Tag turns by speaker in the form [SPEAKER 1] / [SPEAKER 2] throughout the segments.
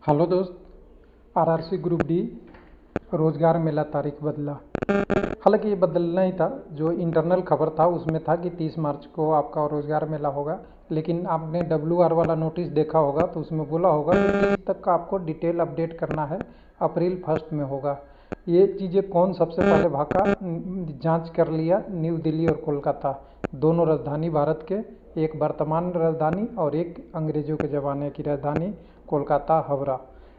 [SPEAKER 1] Hello दोस्त। RRC group D रोजगार मेला तारीख बदला। हालांकि ये बदलना ही था, जो इंटरनल खबर था उसमें था कि 30 मार्च को आपका रोजगार मेला होगा। लेकिन आपने WR वाला नोटिस देखा होगा तो उसमें बोला होगा कि 30 तक का आपको डिटेल अपडेट करना है, अप्रैल 1 में होगा। ये चीज़ें कौन सबसे पहले भागा, जांच कर लिया। न्यू दिल्ली और कोलकाता दोनों राजधानी भारत के, एक वर्तमान राजधानी और एक अंग्रेजों के ज़माने की राजधानी कोलकाता हावड़ा।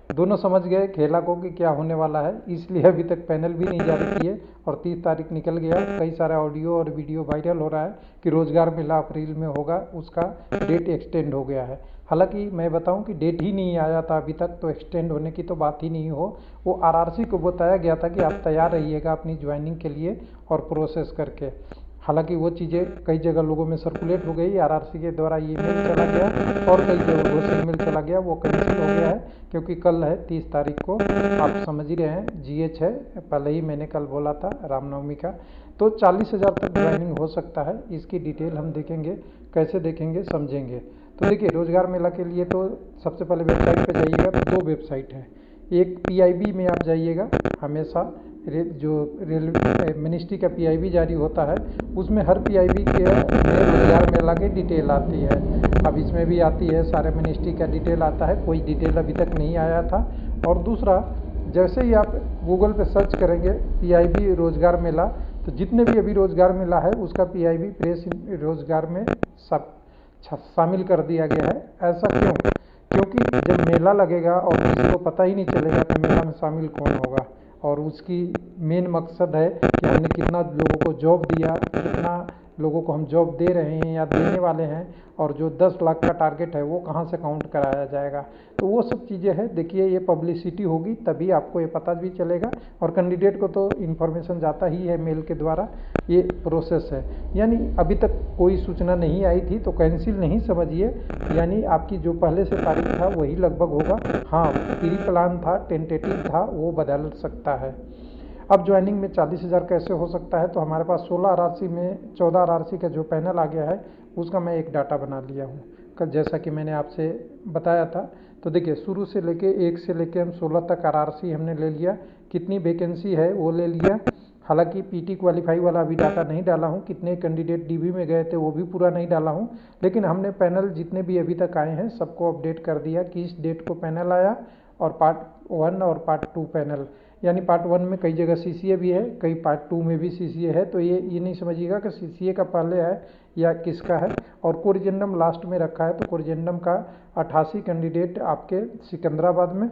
[SPEAKER 1] दोनों समझ गए खेला को कि क्या होने वाला है, इसलिए अभी तक पैनल भी नहीं जारी किए और 30 तारीख निकल गया। कई सारा ऑडियो और वीडियो वायरल हो रहा है कि रोजगार मेला अप्रैल में होगा, उसका डेट एक्सटेंड हो गया है। हालांकि मैं बताऊं कि डेट ही नहीं आया था अभी तक, तो एक्सटेंड होने की तो बात ही नहीं हो। वो आरआरसी को बताया गया था कि आप तैयार रहिएगा अपनी ज्वाइनिंग के लिए और प्रोसेस करके। हालांकि वो चीज़ें कई जगह लोगों में सर्कुलेट हो गई, आरआरसी के द्वारा ईमेल चला गया और कई जगह से ईमेल चला गया, वो कैंसिल हो गया है। क्योंकि कल है 30 तारीख को, आप समझ ही रहे हैं, GH है। पहले ही मैंने कल बोला था रामनवमी का। तो 40,000 तक ज्वाइनिंग हो सकता है। इसकी डिटेल हम देखेंगे, कैसे देखेंगे समझेंगे। तो देखिए, रोजगार मेला के लिए तो सबसे पहले वेबसाइट पे जाइएगा तो दो वेबसाइट है। एक PIB में आप जाइएगा, हमेशा जो रेलवे मिनिस्ट्री का PIB जारी होता है उसमें हर PIB के में रोजगार मेला की डिटेल आती है। अब इसमें भी आती है, सारे मिनिस्ट्री का डिटेल आता है, कोई डिटेल अभी तक नहीं आया था। और दूसरा, जैसे ही आप गूगल पे सर्च करेंगे PIB रोजगार मेला, तो जितने भी अभी रोजगार मेला है उसका PIB प्रेस रोजगार में सब शामिल कर दिया गया है। ऐसा क्यों? क्योंकि जब मेला लगेगा और किसी को पता ही नहीं चलेगा कि मेला में शामिल कौन होगा। और उसकी मेन मकसद है कि हमने कितना लोगों को जॉब दिया, कितना लोगों को हम जॉब दे रहे हैं या देने वाले हैं, और जो 10 लाख का टारगेट है वो कहाँ से काउंट कराया जाएगा। तो वो सब चीज़ें हैं। देखिए, ये पब्लिसिटी होगी तभी आपको ये पता भी चलेगा, और कैंडिडेट को तो इन्फॉर्मेशन जाता ही है मेल के द्वारा। ये प्रोसेस है, यानी अभी तक कोई सूचना नहीं आई थी तो कैंसिल नहीं समझिए। यानी आपकी जो पहले से तारीख था वही लगभग होगा। हाँ, प्री प्लान था, टेंटेटिव था, वो बदल सकता है। अब ज्वाइनिंग में 40,000 कैसे हो सकता है, तो हमारे पास 16 आरआरसी में 14 आरआरसी का जो पैनल आ गया है उसका मैं एक डाटा बना लिया हूँ, जैसा कि मैंने आपसे बताया था। तो देखिए, शुरू से लेके 1 से लेके हम 16 तक आरआरसी हमने ले लिया, कितनी वैकेंसी है वो ले लिया। हालांकि PT क्वालिफाई वाला अभी डाटा नहीं डाला हूँ, कितने कैंडिडेट DB में गए थे वो भी पूरा नहीं डाला हूँ। लेकिन हमने पैनल जितने भी अभी तक आए हैं सबको अपडेट कर दिया, किस डेट को पैनल आया, और पार्ट 1 और पार्ट 2 पैनल। यानी पार्ट 1 में कई जगह CCA भी है, कई पार्ट 2 में भी CCA है। तो ये नहीं समझिएगा कि CCA का पहले है या किसका है। और कोरिजेंडम लास्ट में रखा है, तो कोरिजेंडम का 88 कैंडिडेट आपके सिकंदराबाद में,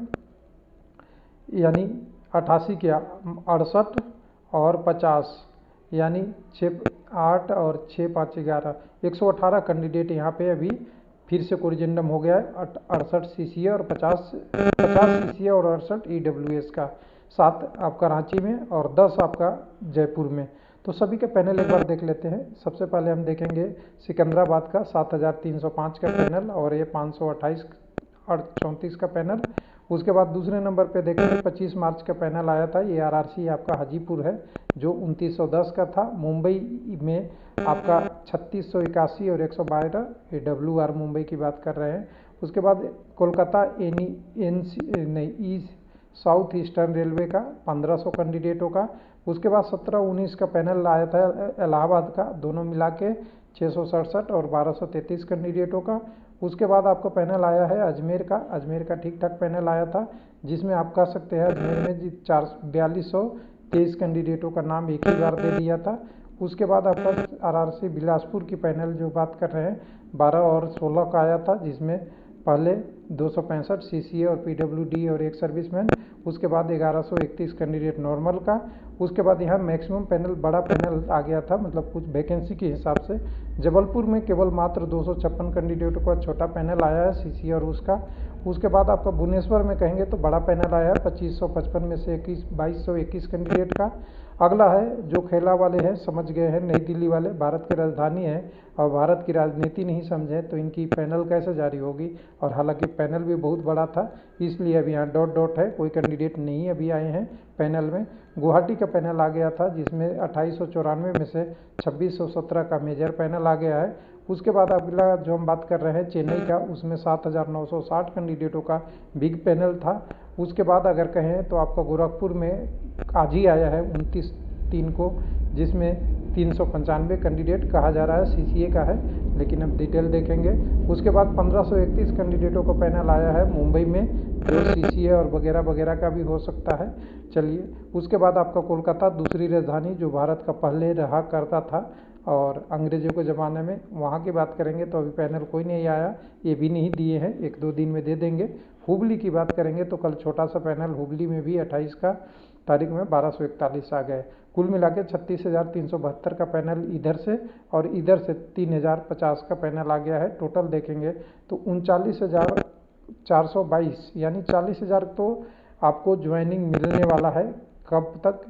[SPEAKER 1] यानी 88 क्या 68 और 50, यानी 6 8 और 6 5 11, 118 कैंडिडेट यहाँ पे अभी फिर से कोरिजेंडम हो गया है। 68 CCA और 50 CCA और 68 EWS का, 7 आपका रांची में और 10 आपका जयपुर में। तो सभी का पैनल एक बार देख लेते हैं। सबसे पहले हम देखेंगे सिकंदराबाद का 7,305 का पैनल, और ये 528 और 34 का पैनल। उसके बाद दूसरे नंबर पे देखेंगे 25 मार्च का पैनल आया था, ये आरआरसी आपका हाजीपुर है जो 2910 का था। मुंबई में आपका 3681 और 112, ये WR मुंबई की बात कर रहे हैं। उसके बाद Kolkata east south eastern railway का 1500 कैंडिडेटों का। उसके बाद 17-19 का पैनल आया था इलाहाबाद का, दोनों मिला के 667 और 1233 कैंडिडेटों का। उसके बाद आपका पैनल आया है अजमेर का ठीक ठाक पैनल आया था, जिसमें आप कह सकते हैं अजमेर में 4223 कैंडिडेटों का नाम एक ही बार दे दिया था। उसके बाद आपका आरआरसी बिलासपुर की पैनल जो बात कर रहे हैं 12 और 16 का आया था, जिसमें पहले 265 CCA और PWD और एक सर्विसमैन। उसके बाद 1131 कैंडिडेट नॉर्मल का। उसके बाद यहाँ मैक्सिमम पैनल, बड़ा पैनल आ गया था, मतलब कुछ वैकेंसी के हिसाब से। जबलपुर में केवल मात्र 256 कैंडिडेटों का छोटा पैनल आया है CCA और उसका। उसके बाद आपका भुवनेश्वर में कहेंगे तो बड़ा पैनल आया है 2555 में से 2221 कैंडिडेट का। अगला है जो खेला वाले हैं, समझ गए हैं, नई दिल्ली वाले, भारत की राजधानी है और भारत की राजनीति नहीं समझे तो इनकी पैनल कैसे जारी होगी। और हालांकि पैनल भी बहुत बड़ा था, इसलिए अभी यहाँ डॉट डॉट है, कोई कैंडिडेट नहीं अभी आए हैं पैनल में। गुवाहाटी का पैनल आ गया था, जिसमें 2894 में से 2617 का मेजर पैनल आ गया है। उसके बाद अगला जो हम बात कर रहे हैं चेन्नई का, उसमें 7,960 कैंडिडेटों का बिग पैनल था। उसके बाद अगर कहें तो आपका गोरखपुर में आज ही आया है 29/3 को, जिसमें 395 कैंडिडेट कहा जा रहा है सीसीए का है, लेकिन अब डिटेल देखेंगे। उसके बाद 1531 कैंडिडेटों का पैनल आया है मुंबई में, जो सीसीए और वगैरह वगैरह का भी हो सकता है। चलिए, उसके बाद आपका कोलकाता, दूसरी राजधानी जो भारत का पहले रहा करता था और अंग्रेजों के ज़माने में, वहाँ की बात करेंगे तो अभी पैनल कोई नहीं आया, ये भी नहीं दिए हैं, 1-2 दिन में दे देंगे। हुबली की बात करेंगे तो कल छोटा सा पैनल हुबली में भी 28 का तारीख में 1241 आ गए। कुल मिला के 36,372 का पैनल इधर से और इधर से 3,050 का पैनल आ गया है। टोटल देखेंगे तो 39,422 यानी 40,000 तो आपको ज्वाइनिंग मिलने वाला है। कब तक?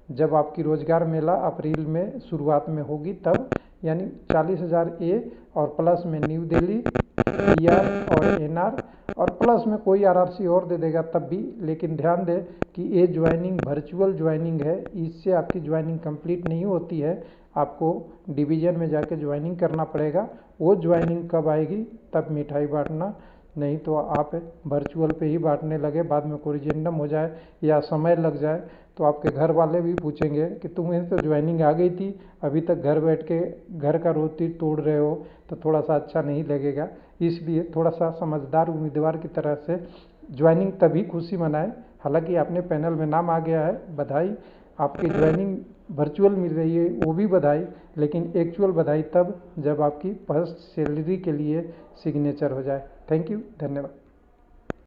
[SPEAKER 1] जब आपकी रोजगार मेला अप्रैल में शुरुआत में होगी तब, यानी 40,000 ए और प्लस में न्यू दिल्ली, पीआर और एनआर और प्लस में कोई आरआरसी और दे देगा तब भी। लेकिन ध्यान दें कि ये ज्वाइनिंग वर्चुअल ज्वाइनिंग है, इससे आपकी ज्वाइनिंग कंप्लीट नहीं होती है, आपको डिवीज़न में जाके ज्वाइनिंग करना पड़ेगा। वो ज्वाइनिंग कब आएगी तब मिठाई बांटना, नहीं तो आप वर्चुअल पे ही बांटने लगे, बाद में कोरिजेंडम हो जाए या समय लग जाए तो आपके घर वाले भी पूछेंगे कि तुम्हें तो ज्वाइनिंग आ गई थी, अभी तक घर बैठ के घर का रोटी तोड़ रहे हो, तो थोड़ा सा अच्छा नहीं लगेगा। इसलिए थोड़ा सा समझदार उम्मीदवार की तरह से ज्वाइनिंग तभी खुशी मनाएं। हालांकि आपने पैनल में नाम आ गया है, बधाई, आपकी ज्वाइनिंग वर्चुअल मिल रही है वो भी बधाई, लेकिन एक्चुअल बधाई तब जब आपकी फर्स्ट सैलरी के लिए सिग्नेचर हो जाए। थैंक यू, धन्यवाद।